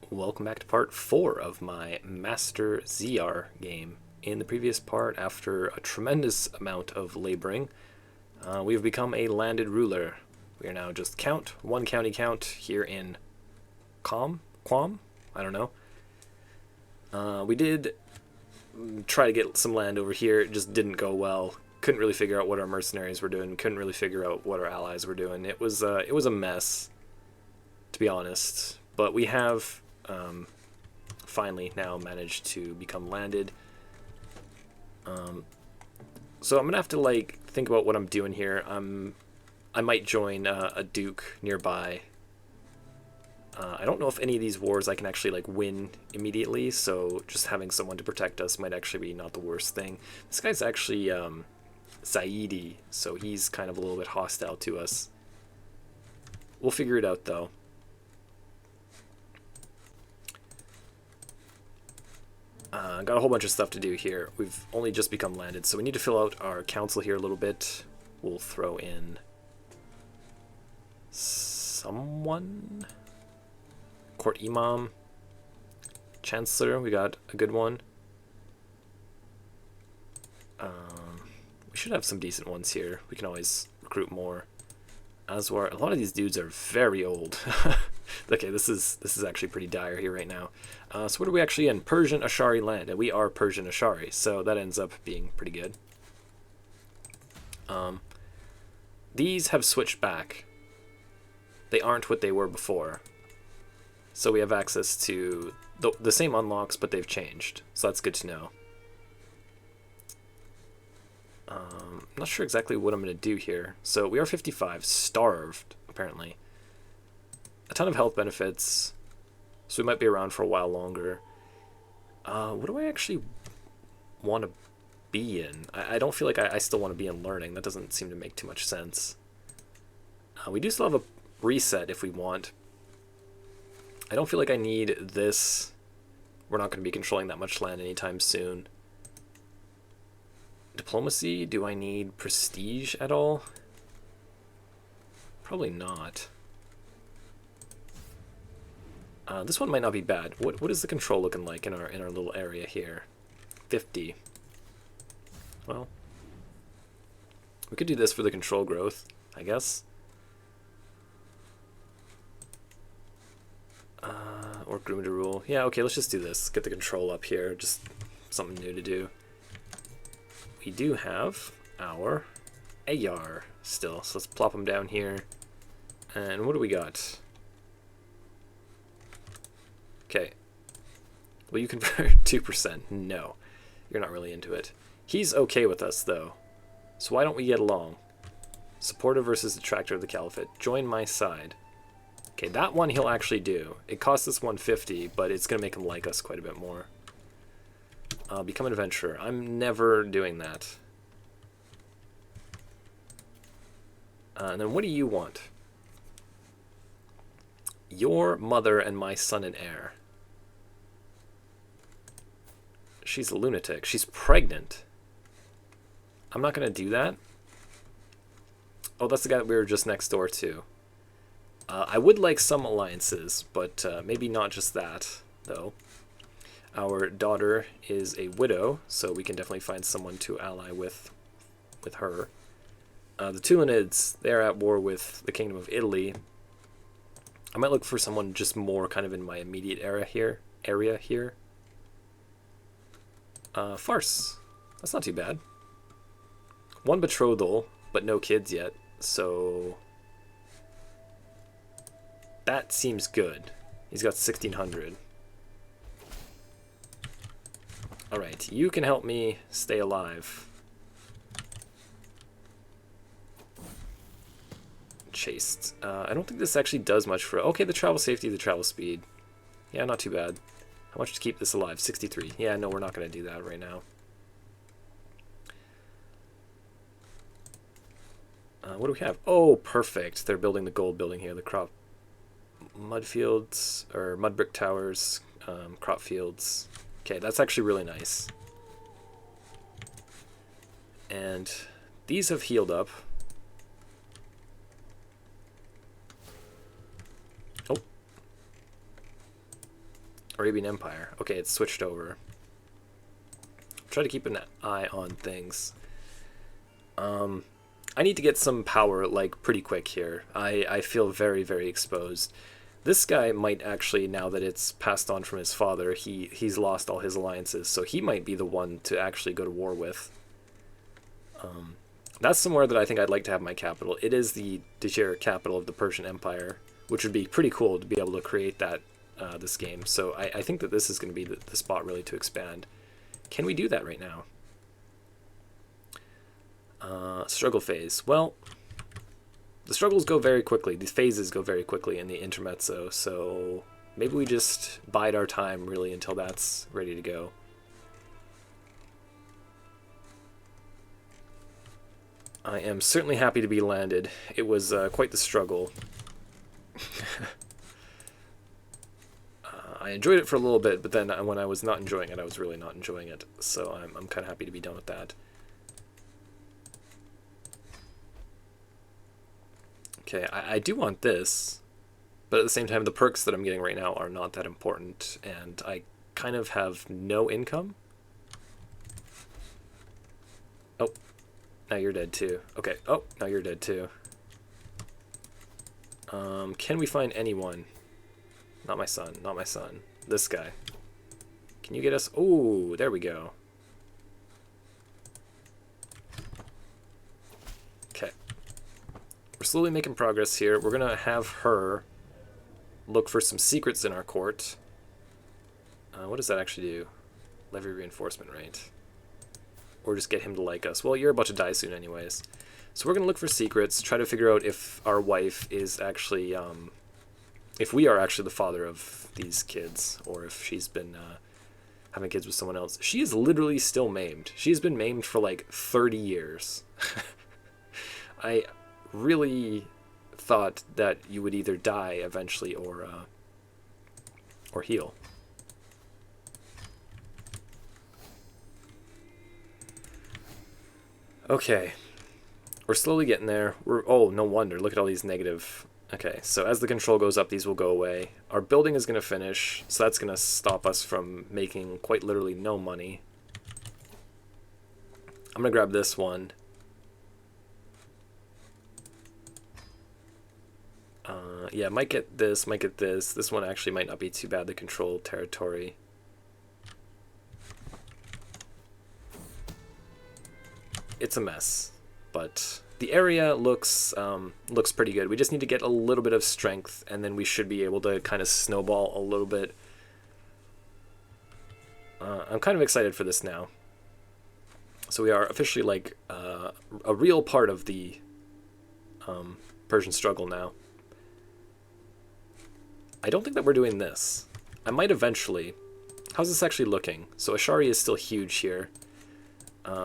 Welcome back to part 4 of my Master Ziyar game. In the previous part, after a tremendous amount of laboring, we've become a landed ruler. We are now just one county count here in Quam? I don't know. We did try to get some land over here, it just didn't go well. Couldn't really figure out what our mercenaries were doing, couldn't really figure out what our allies were doing. It was a mess, to be honest. But we have finally now managed to become landed. So I'm gonna have to think about what I'm doing here. I might join a duke nearby. I don't know if any of these wars I can actually win immediately, so just having someone to protect us might actually be not the worst thing. This guy's actually Zaidi, so he's kind of a little bit hostile to us. We'll figure it out though. Got a whole bunch of stuff to do here. We've only just become landed, so we need to fill out our council here a little bit. We'll throw in someone. Court Imam. Chancellor, we got a good one. We should have some decent ones here. We can always recruit more. Aswar, a lot of these dudes are very old. Okay, this is actually pretty dire here right now. So what are we actually in? Persian Ashari land, and we are Persian Ashari, so that ends up being pretty good. These have switched back. They aren't what they were before. So we have access to the same unlocks, but they've changed. So that's good to know. I'm not sure exactly what I'm going to do here. So we are 55, starved, apparently. A ton of health benefits, so we might be around for a while longer. What do I actually want to be in? I don't feel like I still want to be in learning. That doesn't seem to make too much sense. We do still have a reset if we want. I don't feel like I need this. We're not going to be controlling that much land anytime soon. Diplomacy, do I need prestige at all? Probably not. This one might not be bad. What is the control looking like in our little area here? 50. Well, we could do this for the control growth, I guess. Or groom to rule. Yeah, okay, let's just do this. Get the control up here. Just something new to do. We do have our Ayar still, so let's plop them down here. And what do we got? Okay. Will you convert 2%? No. You're not really into it. He's okay with us, though. So why don't we get along? Supporter versus detractor of the Caliphate. Join my side. Okay, that one he'll actually do. It costs us 150, but it's going to make him like us quite a bit more. Become an adventurer. I'm never doing that. And then what do you want? Your mother and my son and heir. She's a lunatic. She's pregnant. I'm not going to do that. Oh, that's the guy that we were just next door to. I would like some alliances, but maybe not just that, though. Our daughter is a widow, so we can definitely find someone to ally with her. The Tulanids, they're at war with the Kingdom of Italy. I might look for someone just more kind of in my immediate area here. Farce. That's not too bad. One betrothal, but no kids yet, so that seems good. He's got 1,600. Alright, you can help me stay alive. Chased. I don't think this actually does much for... Okay, the travel safety, the travel speed. Yeah, not too bad. How much to keep this alive? 63. Yeah, no, we're not going to do that right now. What do we have? Oh, perfect. They're building the gold building here. The crop... Mud fields, or mud brick towers, crop fields. Okay, that's actually really nice. And these have healed up. Oh. Arabian Empire. Okay, it's switched over. Try to keep an eye on things. I need to get some power, like, pretty quick here. I feel very, very exposed. This guy might actually, now that it's passed on from his father, he's lost all his alliances, so he might be the one to actually go to war with. That's somewhere that I think I'd like to have my capital. It is the de jure capital of the Persian Empire, which would be pretty cool to be able to create that this game. So I think that this is going to be the spot really to expand. Can we do that right now? Struggle phase. Well, the struggles go very quickly. These phases go very quickly in the intermezzo, so maybe we just bide our time really until that's ready to go. I am certainly happy to be landed. It was quite the struggle. I enjoyed it for a little bit, but then when I was not enjoying it, I was really not enjoying it. So I'm kind of happy to be done with that. Okay, I do want this, but at the same time, the perks that I'm getting right now are not that important, and I kind of have no income. Oh, now you're dead too. Okay, oh, now you're dead too. Can we find anyone? Not my son, not my son. This guy. Can you get us? Oh, there we go. Okay. We're slowly making progress here. We're going to have her look for some secrets in our court. What does that actually do? Levy reinforcement rate. Or just get him to like us. Well, you're about to die soon anyways. So we're going to look for secrets, try to figure out if our wife is actually, if we are actually the father of these kids, or if she's been having kids with someone else. She is literally still maimed. She's been maimed for like 30 years. I really thought that you would either die eventually or heal. Okay, we're slowly getting there. Oh, no wonder. Look at all these negative. Okay, so as the control goes up, these will go away. Our building is going to finish, so that's going to stop us from making quite literally no money. I'm going to grab this one. Yeah, might get this, might get this. This one actually might not be too bad, the controlled territory. It's a mess, but the area looks pretty good. We just need to get a little bit of strength, and then we should be able to kind of snowball a little bit. I'm kind of excited for this now. So we are officially like a real part of the Persian struggle now. I don't think that we're doing this. I might eventually. How's this actually looking? So Ashari is still huge here.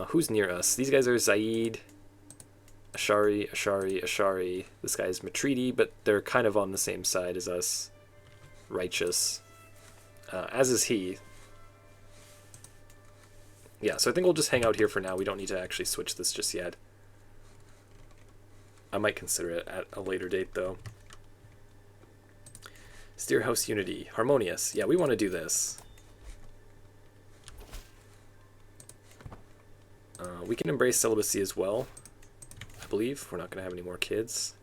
Who's near us? These guys are Zaid, Ashari, Ashari, Ashari. This guy is Matridi, but they're kind of on the same side as us. Righteous. As is he. Yeah, so I think we'll just hang out here for now. We don't need to actually switch this just yet. I might consider it at a later date, though. Steer House Unity. Harmonious. Yeah, we want to do this. We can embrace celibacy as well, I believe. We're not going to have any more kids.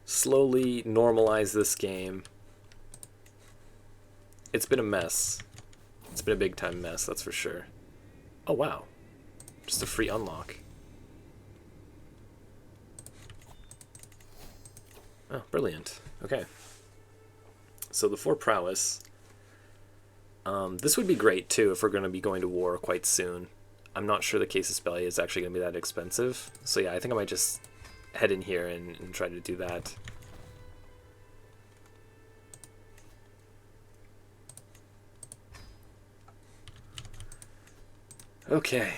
Slowly normalize this game. It's been a mess. It's been a big time mess, that's for sure. Oh, wow. Just a free unlock. Oh, brilliant. Okay. So the 4 prowess. This would be great, too, if we're going to be going to war quite soon. I'm not sure the Casus Belli is actually going to be that expensive. So yeah, I think I might just head in here and try to do that. Okay.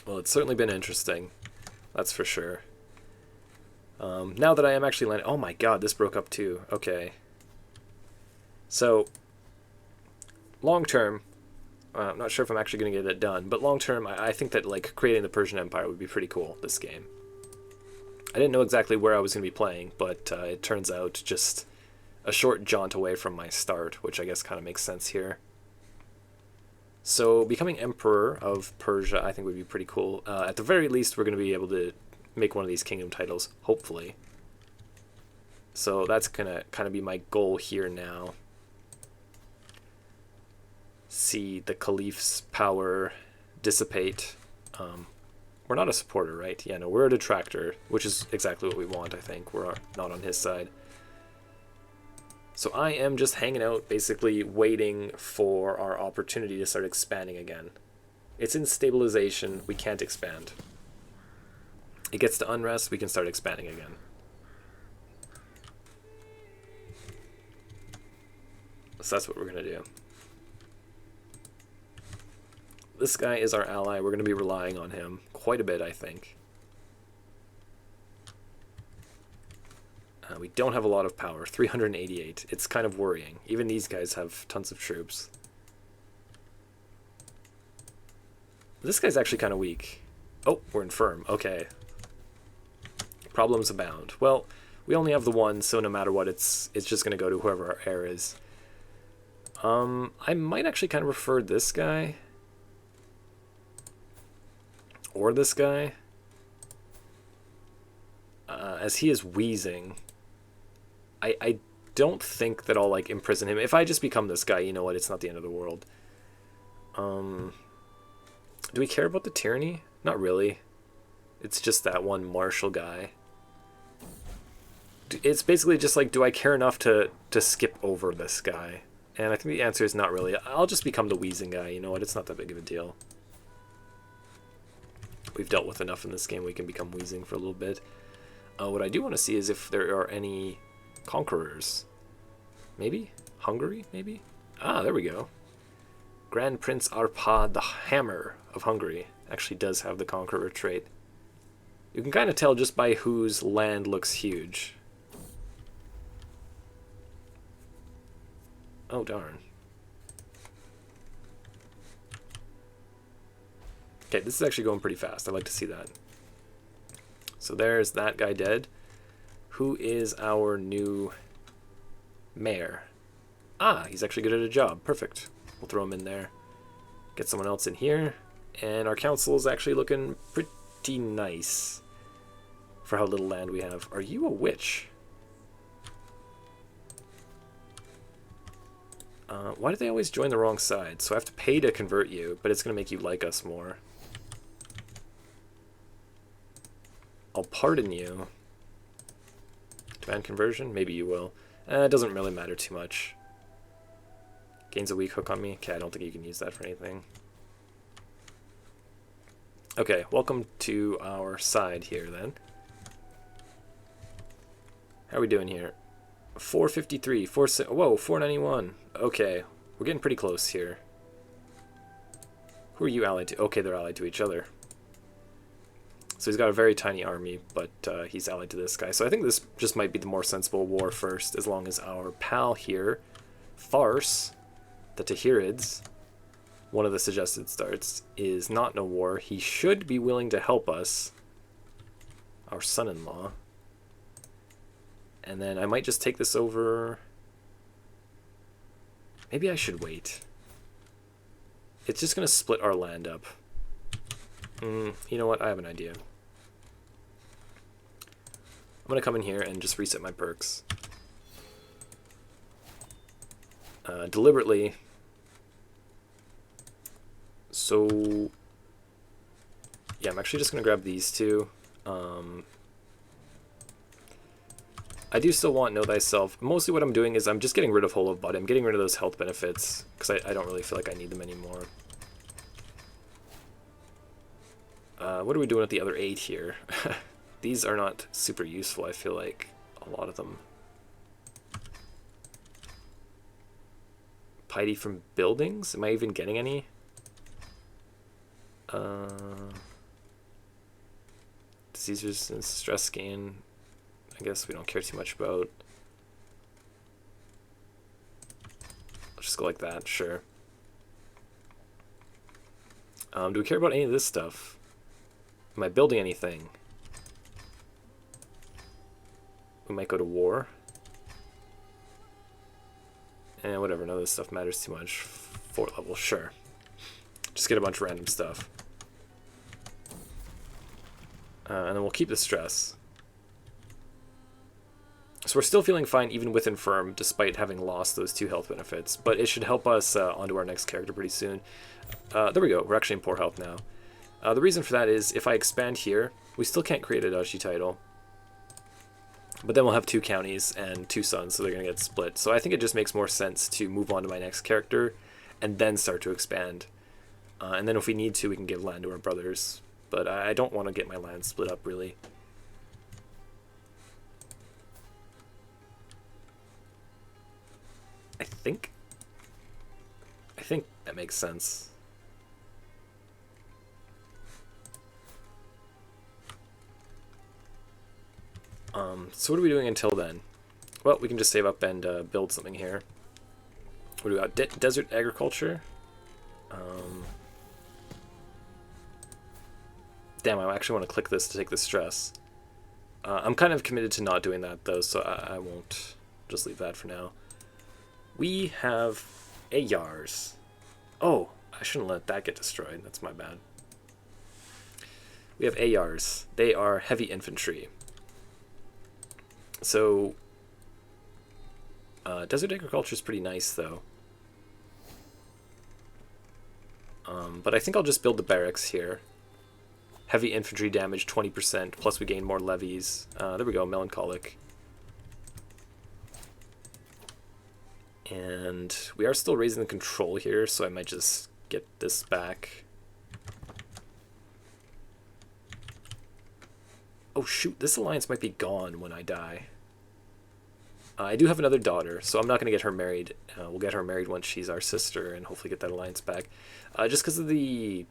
Well, it's certainly been interesting. That's for sure. Now that I am actually landing... Oh my god, this broke up too. Okay. So, long term, I'm not sure if I'm actually going to get it done, but long term, I think that like creating the Persian Empire would be pretty cool this game. I didn't know exactly where I was going to be playing, but it turns out just a short jaunt away from my start, which I guess kind of makes sense here. So becoming Emperor of Persia I think would be pretty cool. At the very least, we're going to be able to make one of these kingdom titles, hopefully. So that's going to kind of be my goal here now. See the Caliph's power dissipate. We're not a supporter, right? Yeah, no, we're a detractor, which is exactly what we want, I think. We're not on his side. So I am just hanging out, basically waiting for our opportunity to start expanding again. It's in stabilization, we can't expand. It gets to unrest, we can start expanding again. So that's what we're going to do. This guy is our ally, we're going to be relying on him quite a bit, I think. We don't have a lot of power, 388. It's kind of worrying. Even these guys have tons of troops. This guy's actually kind of weak. Oh, we're infirm. Okay. Problems abound. Well, we only have the one, so no matter what, it's just going to go to whoever our heir is. I might actually kind of prefer this guy. Or this guy. As he is wheezing. I don't think that I'll like imprison him. If I just become this guy, you know what, it's not the end of the world. Do we care about the tyranny? Not really. It's just that one martial guy. It's basically just like, do I care enough to skip over this guy? And I think the answer is not really. I'll just become the wheezing guy, you know what, it's not that big of a deal. We've dealt with enough in this game, we can become wheezing for a little bit. What I do want to see is if there are any conquerors. Maybe? Hungary, maybe? Ah, there we go. Grand Prince Arpad the Hammer of Hungary actually does have the conqueror trait. You can kind of tell just by whose land looks huge. Oh, darn. Okay, this is actually going pretty fast. I like to see that. So there's that guy dead. Who is our new mayor? Ah, he's actually good at a job. Perfect. We'll throw him in there. Get someone else in here. And our council is actually looking pretty nice for how little land we have. Are you a witch? Why do they always join the wrong side? So I have to pay to convert you, but it's going to make you like us more. I'll pardon you. Demand conversion? Maybe you will. It doesn't really matter too much. Gains a weak hook on me? Okay, I don't think you can use that for anything. Okay, welcome to our side here then. How are we doing here? 453, whoa, 491. Okay, we're getting pretty close here. Who are you allied to? Okay, they're allied to each other. So he's got a very tiny army, but he's allied to this guy. So I think this just might be the more sensible war first, as long as our pal here, Farce, the Tahirids, one of the suggested starts, is not in a war. He should be willing to help us, our son-in-law. And then I might just take this over. Maybe I should wait. It's just going to split our land up. You know what? I have an idea. I'm going to come in here and just reset my perks. Deliberately. So, yeah, I'm actually just going to grab these two. I do still want Know Thyself. Mostly what I'm doing is I'm just getting rid of Whole of Body. I'm getting rid of those health benefits, because I don't really feel like I need them anymore. What are we doing with the other 8 here? These are not super useful, I feel like, a lot of them. Piety from buildings? Am I even getting any? Disease resistance, stress gain. I guess we don't care too much about. I'll just go like that, sure. Do we care about any of this stuff? Am I building anything? We might go to war. And whatever, none of this stuff matters too much. 4th level, sure. Just get a bunch of random stuff. And then we'll keep the stress. So we're still feeling fine even with Infirm, despite having lost those 2 health benefits. But it should help us onto our next character pretty soon. There we go, we're actually in poor health now. The reason for that is, if I expand here, we still can't create a duchy title. But then we'll have 2 counties and 2 sons, so they're going to get split. So I think it just makes more sense to move on to my next character, and then start to expand. And then if we need to, we can give land to our brothers. But I don't want to get my land split up, really. I think that makes sense. So what are we doing until then? Well, we can just save up and build something here. What do we got? Desert agriculture? Damn, I actually want to click this to take the stress. I'm kind of committed to not doing that, though, so I won't. Just leave that for now. We have Ayars. Oh, I shouldn't let that get destroyed. That's my bad. We have Ayars. They are heavy infantry. So, desert agriculture is pretty nice, though. But I think I'll just build the barracks here. Heavy infantry damage 20%, plus we gain more levies. There we go, melancholic. And we are still raising the control here, so I might just get this back. Oh shoot, this alliance might be gone when I die. I do have another daughter, so I'm not going to get her married. We'll get her married once she's our sister and hopefully get that alliance back. Just because of the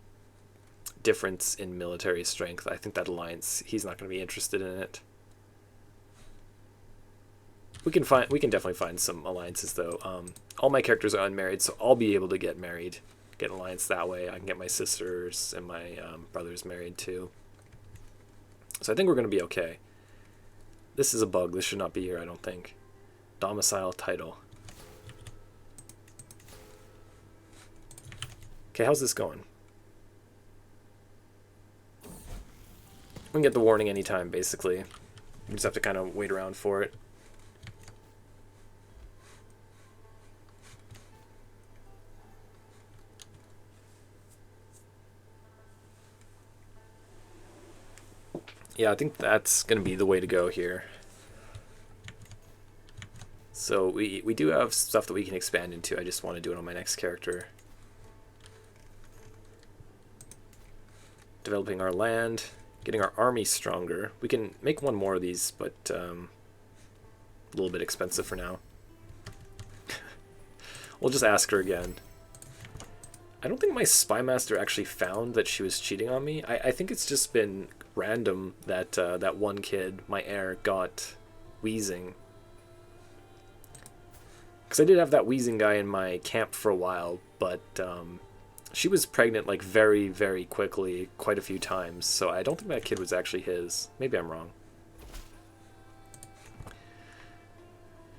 difference in military strength, I think that alliance, he's not going to be interested in it. We can definitely find some alliances, though. All my characters are unmarried, so I'll be able to get married, get an alliance that way. I can get my sisters and my brothers married, too. So I think we're going to be okay. This is a bug. This should not be here, I don't think. Domicile title. Okay, how's this going? We can get the warning anytime, basically. We just have to kind of wait around for it. Yeah, I think that's going to be the way to go here. So we do have stuff that we can expand into. I just want to do it on my next character. Developing our land, getting our army stronger. We can make one more of these, but a little bit expensive for now. We'll just ask her again. I don't think my spy master actually found that she was cheating on me. I think it's just been random that that one kid, my heir, got wheezing. Because I did have that wheezing guy in my camp for a while, but she was pregnant like very, very quickly, quite a few times, so I don't think that kid was actually his. Maybe I'm wrong.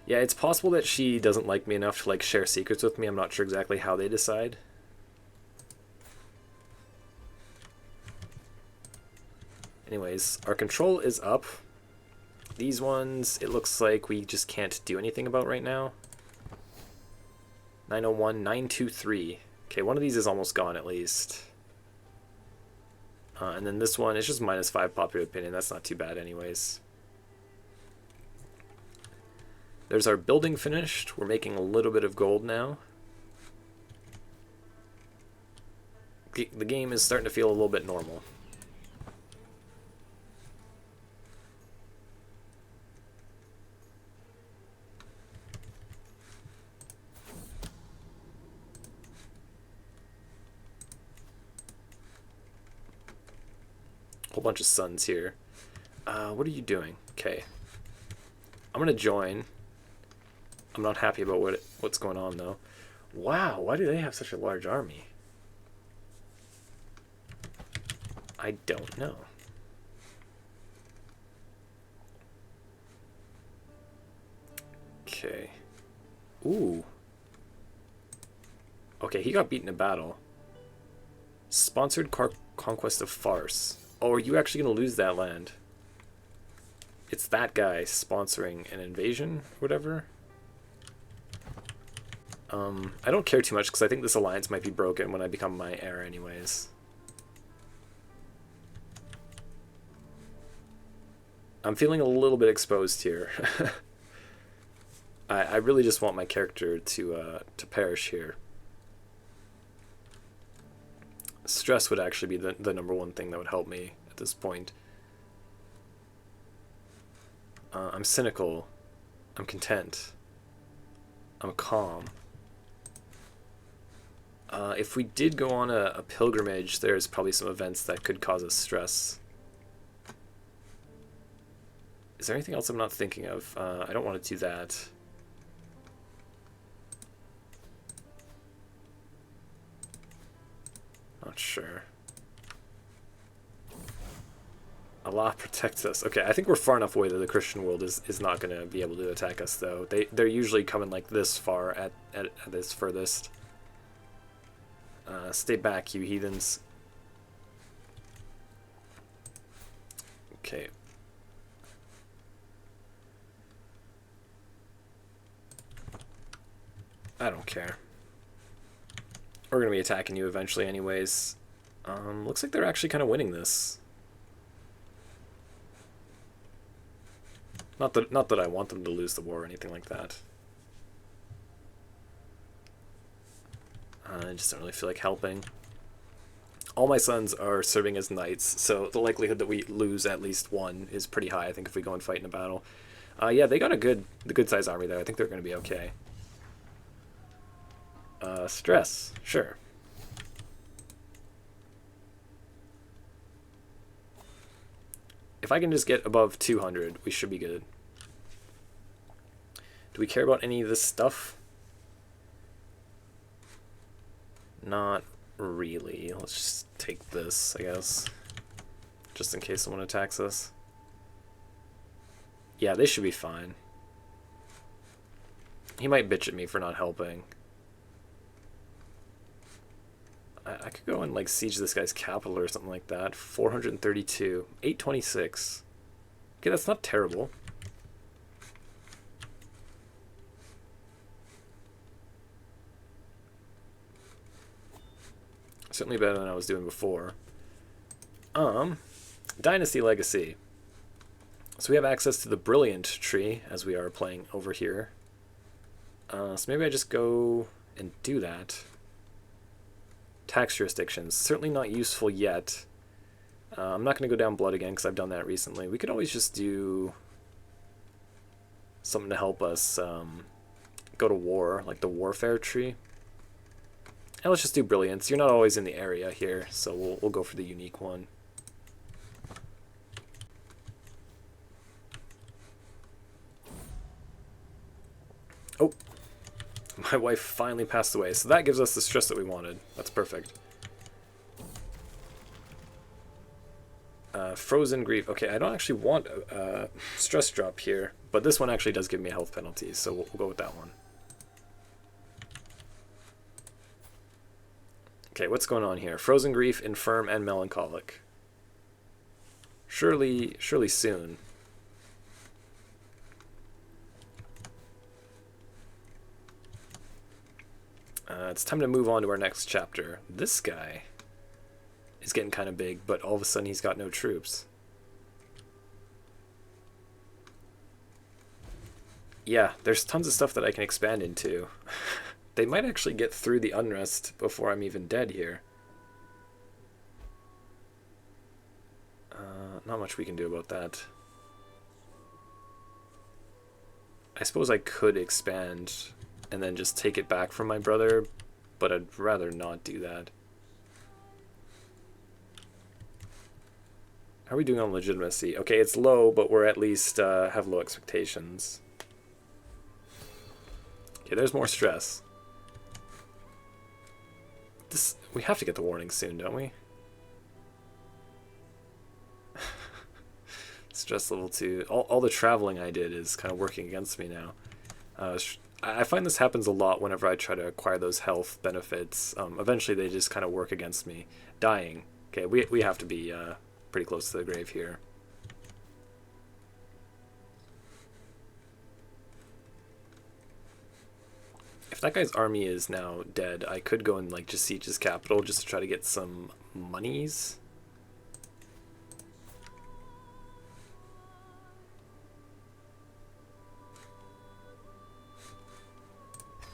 Yeah, it's possible that she doesn't like me enough to like share secrets with me. I'm not sure exactly how they decide. Anyways, our control is up. These ones, it looks like we just can't do anything about right now. 901, 923. Okay, one of these is almost gone at least. And then this one, it's just -5 popular opinion. That's not too bad anyways. There's our building finished. We're making a little bit of gold now. The game is starting to feel a little bit normal. Whole bunch of suns here. What are you doing? Okay. I'm gonna join. I'm not happy about what's going on though. Wow, why do they have such a large army? I don't know. Okay. Ooh. Okay, he got beaten in battle. Sponsored conquest of Farce. Oh, are you actually going to lose that land? It's that guy sponsoring an invasion, or whatever. I don't care too much because I think this alliance might be broken when I become my heir anyways. I'm feeling a little bit exposed here. I really just want my character to perish here. Stress would actually be the number one thing that would help me at this point. I'm cynical. I'm content. I'm calm. If we did go on a pilgrimage, there's probably some events that could cause us stress. Is there anything else I'm not thinking of? I don't want to do that. Not sure. Allah protects us. Okay, I think we're far enough away that the Christian world is not going to be able to attack us, though. They're usually coming like this far at this furthest. Stay back, you heathens. Okay. I don't care. We're going to be attacking you eventually anyways. Looks like they're actually kind of winning this. Not that I want them to lose the war or anything like that. I just don't really feel like helping. All my sons are serving as knights, so the likelihood that we lose at least one is pretty high, I think, if we go and fight in a battle. Yeah, they got the good sized army there. I think they're going to be okay. Stress, sure. If I can just get above 200, we should be good. Do we care about any of this stuff? Not really. Let's just take this, I guess. Just in case someone attacks us. Yeah, they should be fine. He might bitch at me for not helping. I could go and like siege this guy's capital or something like that. 432. 826. Okay, that's not terrible. Certainly better than I was doing before. Dynasty Legacy. So we have access to the Brilliant tree as we are playing over here. So maybe I just go and do that. Tax jurisdictions. Certainly not useful yet. I'm not going to go down blood again because I've done that recently. We could always just do something to help us go to war, like the warfare tree. And let's just do brilliance. You're not always in the area here, so we'll go for the unique one. Oh, my wife finally passed away, so that gives us the stress that we wanted. That's perfect. Frozen grief. Okay, I don't actually want a stress drop here, but this one actually does give me a health penalty, so we'll go with that one. Okay, what's going on here? Frozen grief, infirm, and melancholic. Surely soon. It's time to move on to our next chapter. This guy is getting kind of big, but all of a sudden he's got no troops. Yeah, there's tons of stuff that I can expand into. They might actually get through the unrest before I'm even dead here. Not much we can do about that. I suppose I could expand and then just take it back from my brother, but I'd rather not do that. How are we doing on legitimacy? Okay, it's low, but we're at least have low expectations. Okay, there's more stress. We have to get the warning soon, don't we? stress level 2. All the traveling I did is kind of working against me now. I find this happens a lot whenever I try to acquire those health benefits. Eventually they just kind of work against me. Dying. Okay, we have to be pretty close to the grave here. If that guy's army is now dead, I could go and like just siege his capital just to try to get some monies.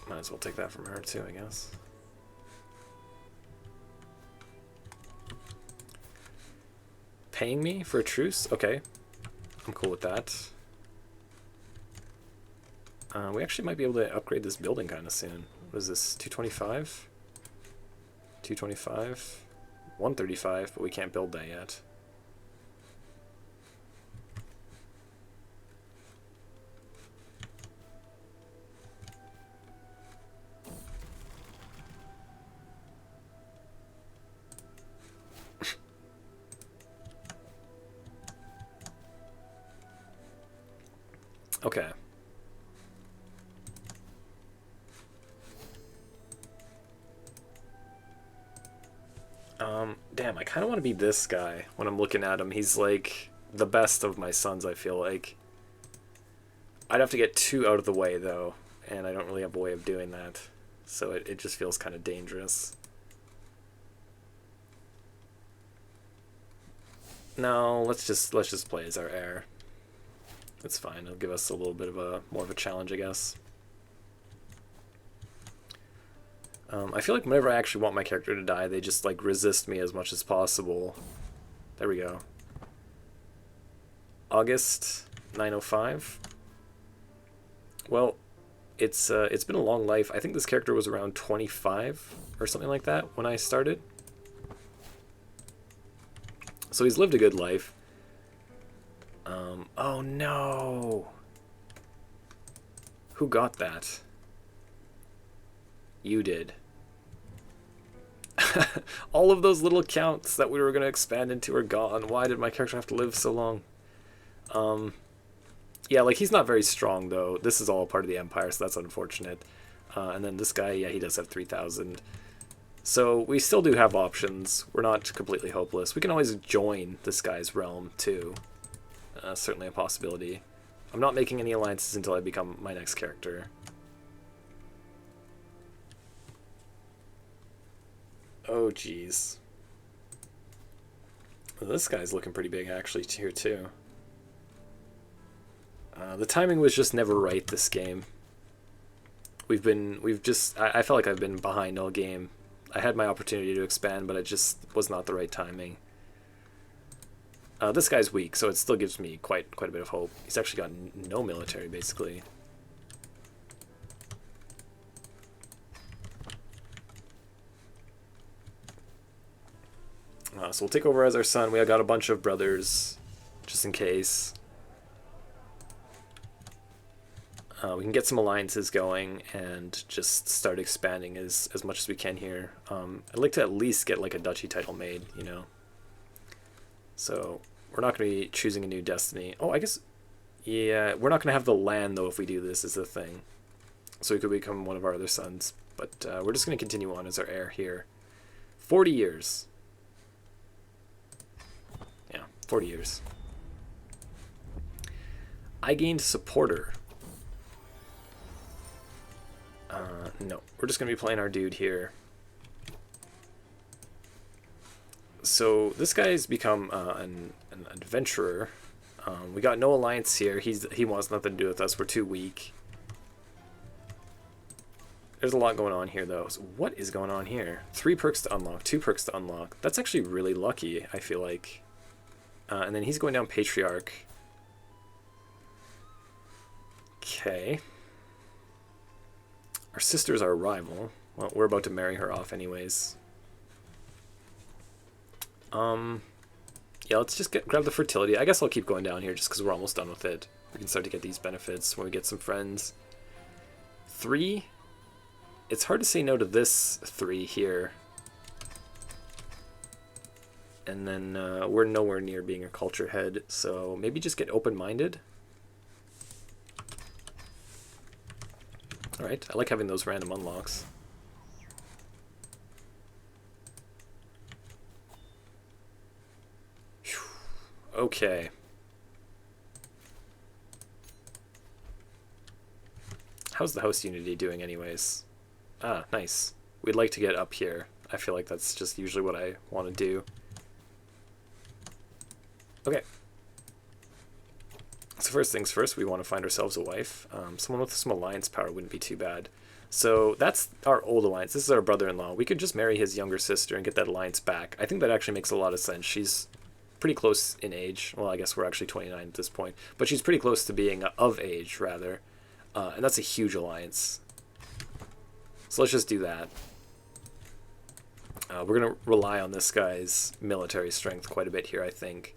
Might as well take that from her too, I guess. Paying me for a truce? Okay. I'm cool with that. We actually might be able to upgrade this building kind of soon. What is this? 225? 225? 135, but we can't build that yet. Okay. Damn, I kind of want to be this guy when I'm looking at him. He's like the best of my sons, I feel like. I'd have to get 2 out of the way though, and I don't really have a way of doing that. So it just feels kind of dangerous. No, let's just play as our heir. That's fine. It'll give us a little bit of a more of a challenge, I guess. I feel like whenever I actually want my character to die, they just like resist me as much as possible. There we go. August 905. Well, it's been a long life. I think this character was around 25 or something like that when I started. So he's lived a good life. Oh no! Who got that? You did. All of those little counts that we were going to expand into are gone. Why did my character have to live so long? Yeah, like he's not very strong though. This is all part of the Empire, so that's unfortunate. And then this guy, yeah, he does have 3,000. So we still do have options. We're not completely hopeless. We can always join this guy's realm too. Certainly a possibility. I'm not making any alliances until I become my next character. Oh, jeez. Well, this guy's looking pretty big, actually, here, too. The timing was just never right, this game. I felt like I've been behind all game. I had my opportunity to expand, but it just was not the right timing. This guy's weak, so it still gives me quite a bit of hope. He's actually got no military, basically. So we'll take over as our son. We got a bunch of brothers, just in case. We can get some alliances going and just start expanding as much as we can here. I'd like to at least get like a duchy title made, you know. So we're not going to be choosing a new destiny. Oh, I guess, yeah, we're not going to have the land though if we do this, is the thing. So we could become one of our other sons. But we're just going to continue on as our heir here. 40 years. Yeah, 40 years. I gained supporter. No, we're just going to be playing our dude here. So this guy's become an adventurer. We got no alliance here. He wants nothing to do with us. We're too weak. There's a lot going on here, though. So what is going on here? 3 perks to unlock, 2 perks to unlock. That's actually really lucky, I feel like. And then he's going down Patriarch. Okay. Our sister's our rival. Well, we're about to marry her off anyways. Yeah, let's just grab the fertility. I guess I'll keep going down here just because we're almost done with it. We can start to get these benefits when we get some friends. 3. It's hard to say no to this 3 here. And then we're nowhere near being a culture head, so maybe just get open-minded. Alright, I like having those random unlocks. Whew. Okay. How's the host unity doing anyways? Ah, nice. We'd like to get up here. I feel like that's just usually what I want to do. Okay. So first things first, we want to find ourselves a wife. Someone with some alliance power wouldn't be too bad. So that's our old alliance. This is our brother-in-law. We could just marry his younger sister and get that alliance back. I think that actually makes a lot of sense. She's pretty close in age. Well, I guess we're actually 29 at this point. But she's pretty close to being of age, rather. And that's a huge alliance. So let's just do that. We're going to rely on this guy's military strength quite a bit here, I think.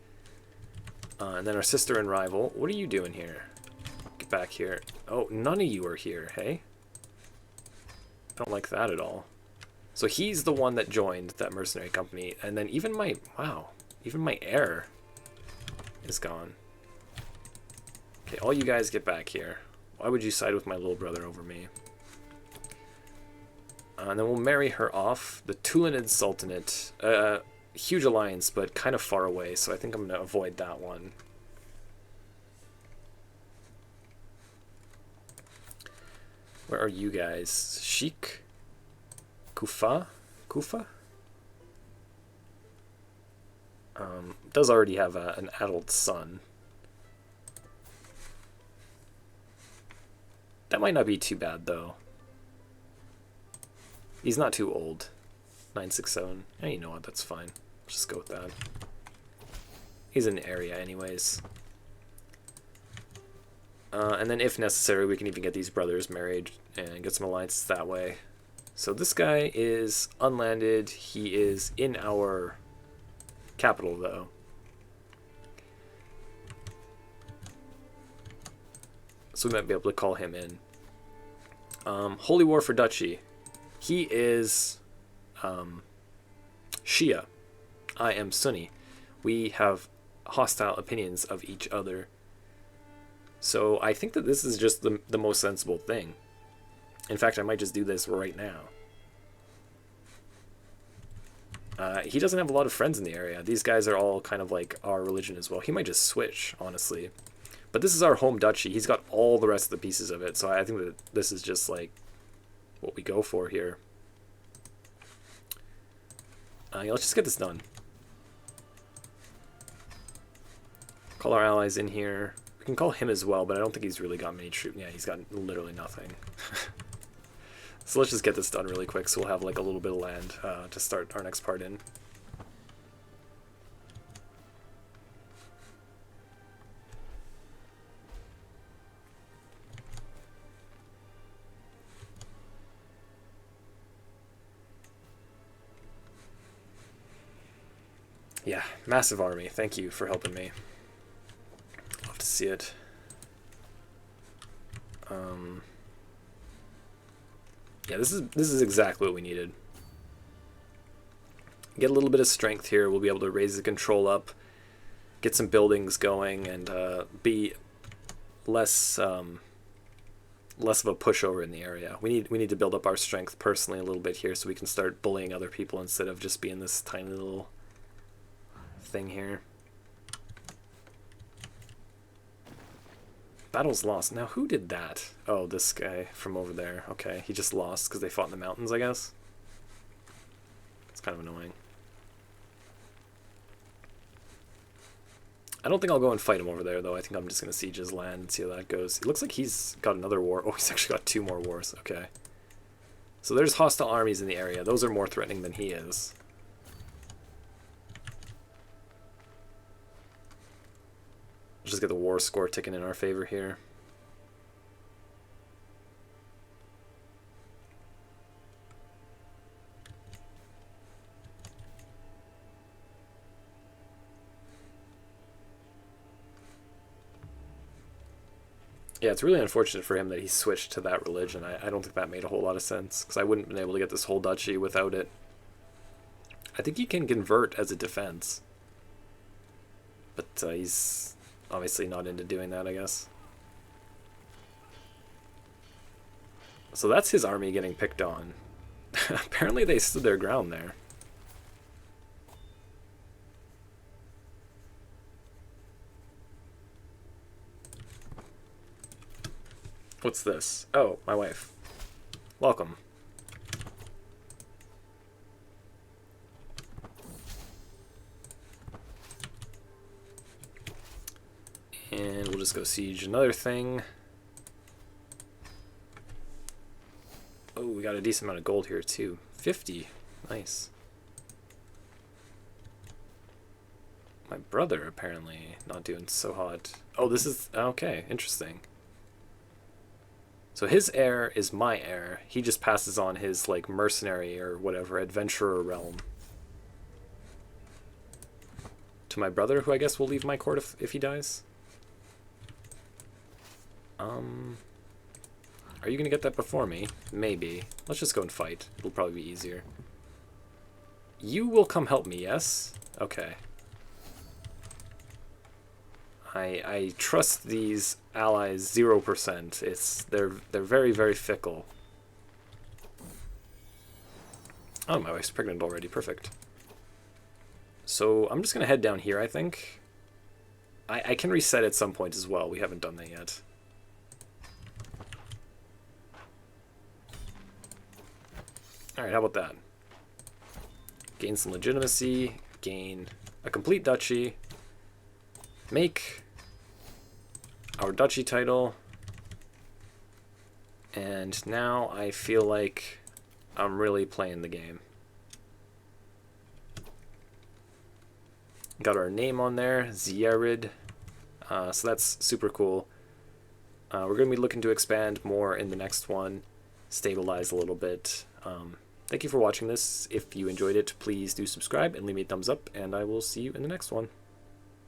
And then our sister and rival. What are you doing here? Get back here. Oh, none of you are here, hey? Don't like that at all. So he's the one that joined that mercenary company. And then even my... Wow. Even my heir is gone. Okay, all you guys get back here. Why would you side with my little brother over me? And then we'll marry her off. The Tulanid Sultanate. Huge alliance, but kind of far away, so I think I'm going to avoid that one. Where are you guys? Sheikh? Kufa? Kufa? Does already have an adult son. That might not be too bad, though. He's not too old. 967. Yeah, you know what, that's fine. Just go with that. He's in the area anyways. And then if necessary, we can even get these brothers married and get some alliances that way. So this guy is unlanded. He is in our capital, though. So we might be able to call him in. Holy War for Duchy. He is Shia. I am Sunni. We have hostile opinions of each other. So I think that this is just the most sensible thing. In fact, I might just do this right now. He doesn't have a lot of friends in the area. These guys are all kind of like our religion as well. He might just switch, honestly. But this is our home duchy. He's got all the rest of the pieces of it. So I think that this is just like what we go for here. Yeah, let's just get this done. Call our allies in here. We can call him as well, but I don't think he's really got many troops. Yeah, he's got literally nothing. So let's just get this done really quick so we'll have like a little bit of land to start our next part in. Yeah, massive army. Thank you for helping me. Love to see it. Yeah, this is exactly what we needed. Get a little bit of strength here. We'll be able to raise the control up, get some buildings going, and be less less of a pushover in the area. We need to build up our strength personally a little bit here so we can start bullying other people instead of just being this tiny little thing here. Battle's lost. Now, who did that? Oh, this guy from over there. Okay, he just lost because they fought in the mountains, I guess. It's kind of annoying. I don't think I'll go and fight him over there, though. I think I'm just going to siege his land and see how that goes. It looks like he's got another war. Oh, he's actually got 2 more wars. Okay. So there's hostile armies in the area. Those are more threatening than he is. Let's just get the war score ticking in our favor here. Yeah, it's really unfortunate for him that he switched to that religion. I don't think that made a whole lot of sense, because I wouldn't have been able to get this whole duchy without it. I think he can convert as a defense. But he's obviously not into doing that, I guess. So that's his army getting picked on. Apparently they stood their ground there. What's this? Oh, my wife. Welcome. And we'll just go siege another thing. Oh, we got a decent amount of gold here too. 50. Nice. My brother apparently not doing so hot. Oh, this is... okay, interesting. So his heir is my heir. He just passes on his, like, mercenary or whatever, adventurer realm to my brother, who I guess will leave my court if he dies. Are you going to get that before me? Maybe. Let's just go and fight. It'll probably be easier. You will come help me, yes? Okay. I trust these allies 0%. They're very, very fickle. Oh, my wife's pregnant already. Perfect. So I'm just going to head down here, I think. I can reset at some point as well. We haven't done that yet. Alright, how about that? Gain some legitimacy, gain a complete duchy, make our duchy title, and now I feel like I'm really playing the game. Got our name on there, Ziyar, so that's super cool. We're going to be looking to expand more in the next one, stabilize a little bit. Thank you for watching this. If you enjoyed it, please do subscribe and leave me a thumbs up, and I will see you in the next one.